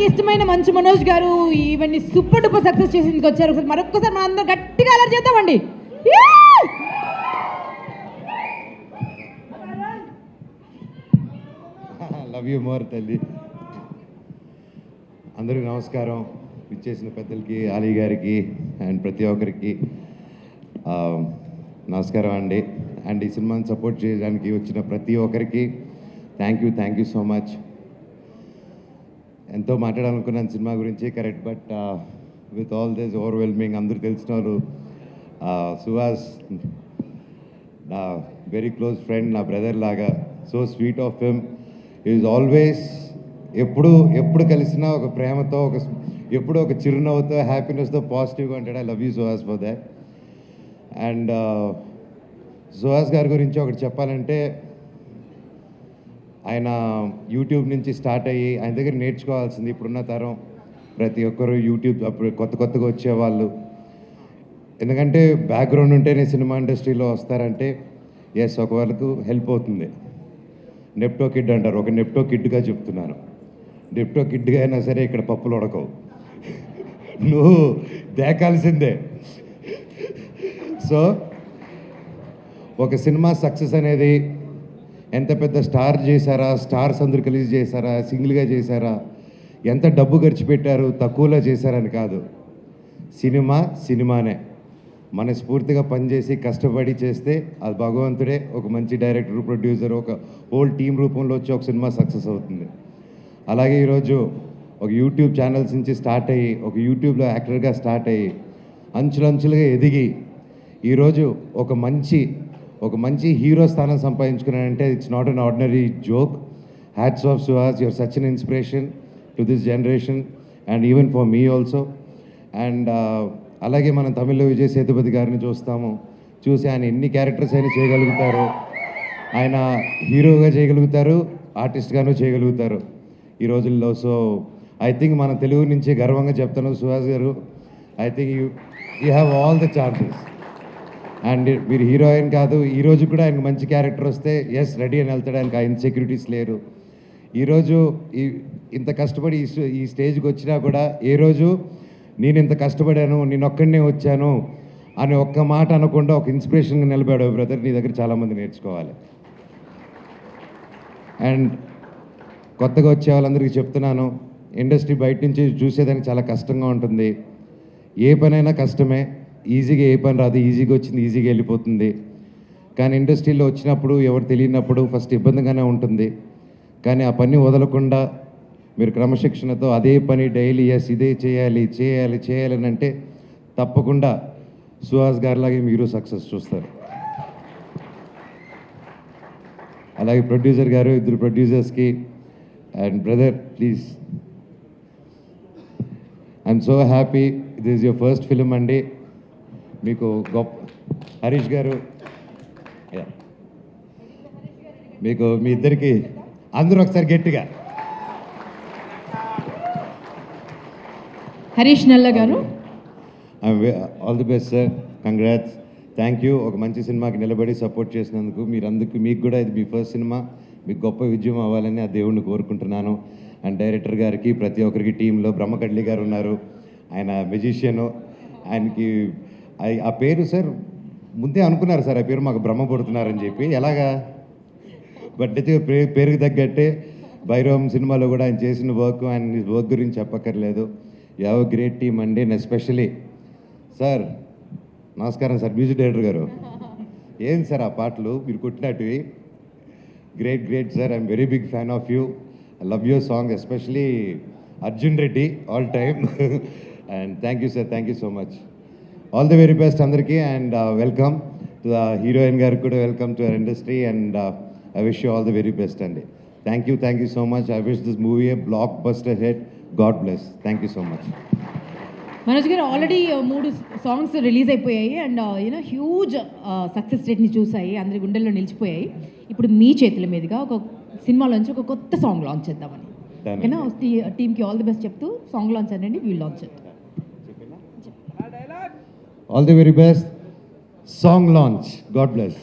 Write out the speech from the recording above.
ఇష్టమైన మంచు మనోజ్ గారు ఇవన్నీ సూపర్ డూపర్ సక్సెస్ చేసి వచ్చారు. మరొకసారి మన అందరం గట్టిగా అలర్ట్ చేద్దామండి. లవ్ యూ మోర్ తల్లి. అందరికీ నమస్కారం. ఇచ్చేసిన పెద్దలకి, ఆలీ గారికి అండ్ ప్రతి ఒక్కరికి నమస్కారం అండి. అండ్ ఈ సినిమాని సపోర్ట్ చేయడానికి వచ్చిన ప్రతి ఒక్కరికి థ్యాంక్ యూ సో మచ్. ఎంతో మాట్లాడాలనుకున్నాను సినిమా గురించి, correct. But with all this overwhelming, అందరూ తెలిసిన వాళ్ళు, సుహాస్ నా వెరీ క్లోజ్ ఫ్రెండ్, నా బ్రదర్ లాగా, so sweet of him. Is always ఎప్పుడు కలిసినా ఒక ప్రేమతో, ఎప్పుడు ఒక చిరునవ్వుతో, హ్యాపీనెస్తో, పాజిటివ్గా ఉంటాడు. I love you Suhas for that. And Suhas గారి గురించి ఒకటి చెప్పాలంటే, ఆయన యూట్యూబ్ నుంచి స్టార్ట్ అయ్యి ఆయన దగ్గర నేర్చుకోవాల్సింది ఇప్పుడున్న తరం ప్రతి ఒక్కరు యూట్యూబ్ అప్పుడు కొత్తగా వచ్చేవాళ్ళు. ఎందుకంటే బ్యాక్గ్రౌండ్ ఉంటేనే సినిమా ఇండస్ట్రీలో వస్తారంటే ఎస్, ఒక వాళ్ళకు హెల్ప్ అవుతుంది. నెప్టో కిడ్ అంటారు, ఒక నెప్టో కిడ్గా చెప్తున్నాను. నెప్టో కిడ్గా అయినా సరే ఇక్కడ పప్పులు ఉడకవు, నువ్వు దేకాల్సిందే. సో ఒక సినిమా సక్సెస్ అనేది ఎంత పెద్ద స్టార్ చేశారా, స్టార్స్ అందరూ కలిసి చేశారా, సింగిల్గా చేశారా, ఎంత డబ్బు ఖర్చు పెట్టారు, తక్కువలో చేశారని కాదు. సినిమానే మనస్ఫూర్తిగా పనిచేసి కష్టపడి చేస్తే అది భగవంతుడే ఒక మంచి డైరెక్టర్, ప్రొడ్యూసర్, ఒక హోల్ టీం రూపంలో వచ్చి ఒక సినిమా సక్సెస్ అవుతుంది. అలాగే ఈరోజు ఒక యూట్యూబ్ ఛానల్స్ నుంచి స్టార్ట్ అయ్యి, ఒక యూట్యూబ్లో యాక్టర్గా స్టార్ట్ అయ్యి, అంచులంచులుగా ఎదిగి ఈరోజు ఒక మంచి హీరో స్థానం సంపాదించుకున్నానంటే it's not an ordinary joke. Hats off Suhas, your such an inspiration to this generation and even for me also. And అలాగే మనం తమిళ్లో విజయ్ సేతుపతి గారిని చూసి ఆయన ఎన్ని క్యారెక్టర్స్ అయినా చేయగలుగుతారు. ఆయన హీరోగా చేయగలుగుతారు, ఆర్టిస్ట్గాను చేయగలుగుతారు ఈ రోజుల్లో. సో ఐ థింక్ మన తెలుగు నుంచి గర్వంగా చెప్తాను, సుహాస్ గారు, I think you have all the chances. And మీరు హీరోయిన్ కాదు, ఈరోజు కూడా ఆయనకు మంచి క్యారెక్టర్ వస్తే ఎస్ రెడీ అని వెళ్తాడు. ఆయనకు ఆ ఇన్సెక్యూరిటీస్ లేరు. ఈరోజు ఇంత కష్టపడి ఈ స్టేజ్కి వచ్చినా కూడా ఏ రోజు నేను ఇంత కష్టపడాను, నేను ఒక్కడనే వచ్చాను అని ఒక్క మాట అనకుండా ఒక ఇన్స్పిరేషన్గా నిలబడావు బ్రదర్. నీ దగ్గర చాలామంది నేర్చుకోవాలి. అండ్ కొత్తగా వచ్చే వాళ్ళందరికీ చెప్తున్నాను, ఇండస్ట్రీ బయట నుంచి చూసేదానికి చాలా కష్టంగా ఉంటుంది. ఏ పనైనా కష్టమే, ఈజీగా ఏ పని రాదు, ఈజీగా వచ్చింది ఈజీగా వెళ్ళిపోతుంది. కానీ ఇండస్ట్రీలో వచ్చినప్పుడు ఎవరు తెలియనప్పుడు ఫస్ట్ ఇబ్బందిగానే ఉంటుంది. కానీ ఆ పని వదలకుండా మీరు క్రమశిక్షణతో అదే పని డైలీ ఎస్ ఇదే చేయాలని అంటే తప్పకుండా సుహాస్ గారిలాగే మీరు సక్సెస్ చూస్తారు. అలాగే ప్రొడ్యూసర్ గారు, ఇద్దరు ప్రొడ్యూసర్స్కి and brother please, I'm so happy. This is your first film అండి. మీకు గొప్ప హరీష్ గారు, మీకు మీ ఇద్దరికి అందరూ ఒకసారి గట్టిగా హరీష్ నల్ల గారు, all the best sir, congrats, thank you. ఒక మంచి సినిమాకి నిలబడి సపోర్ట్ చేసినందుకు మీకు కూడా ఇది మీ ఫస్ట్ సినిమా, మీకు గొప్ప విజయం అవ్వాలని ఆ దేవుణ్ణి కోరుకుంటున్నాను. అండ్ డైరెక్టర్ గారికి, ప్రతి ఒక్కరికి, టీంలో బ్రహ్మకడ్లి గారు ఉన్నారు, ఆయన మెజిషియను. ఆయనకి ఆ పేరు సార్ ముందే అనుకున్నారు సార్, ఆ పేరు మాకు బ్రహ్మ పుడుతున్నారని చెప్పి, ఎలాగా బట్ అయితే పేరుకి తగ్గట్టే భైరవం సినిమాలో కూడా ఆయన చేసిన ఆయన వర్క్ గురించి చెప్పక్కర్లేదు. You have a great team అండి. అండ్ ఎస్పెషలీ సార్, నమస్కారం సార్, మ్యూజిక్ డైరెక్టర్ గారు, ఏంటి సార్ ఆ పాటలు మీరు కొట్టినట్టువి, great sir. I'm very big fan of you. I love your song, especially Arjun Reddy all time. And thank you sir, thank you so much. All the very best అందరికీ. And welcome to the heroine గారికి కూడా welcome to our industry. And I wish you all the very best అండి. Thank you so much. I wish this movie A block buster hit. God bless. Thank you so much. Manoj గారు already 3 songs release అయిపోయాయి and huge success రేట్ని చూసాయి, అందరి గుండెల్లో నిలిచిపోయాయి. ఇప్పుడు మీ చేతుల మీదుగా ఒక సినిమాలోంచి ఒక కొత్త సాంగ్ లాంచ్ చేద్దామని, ఓకేనా? టీమ్కి ఆల్ ది బెస్ట్ చెప్తూ సాంగ్ లాంచ్ అనండి, వీల్ లాంచ్ చేద్దాం. All the very best. Song launch. God bless.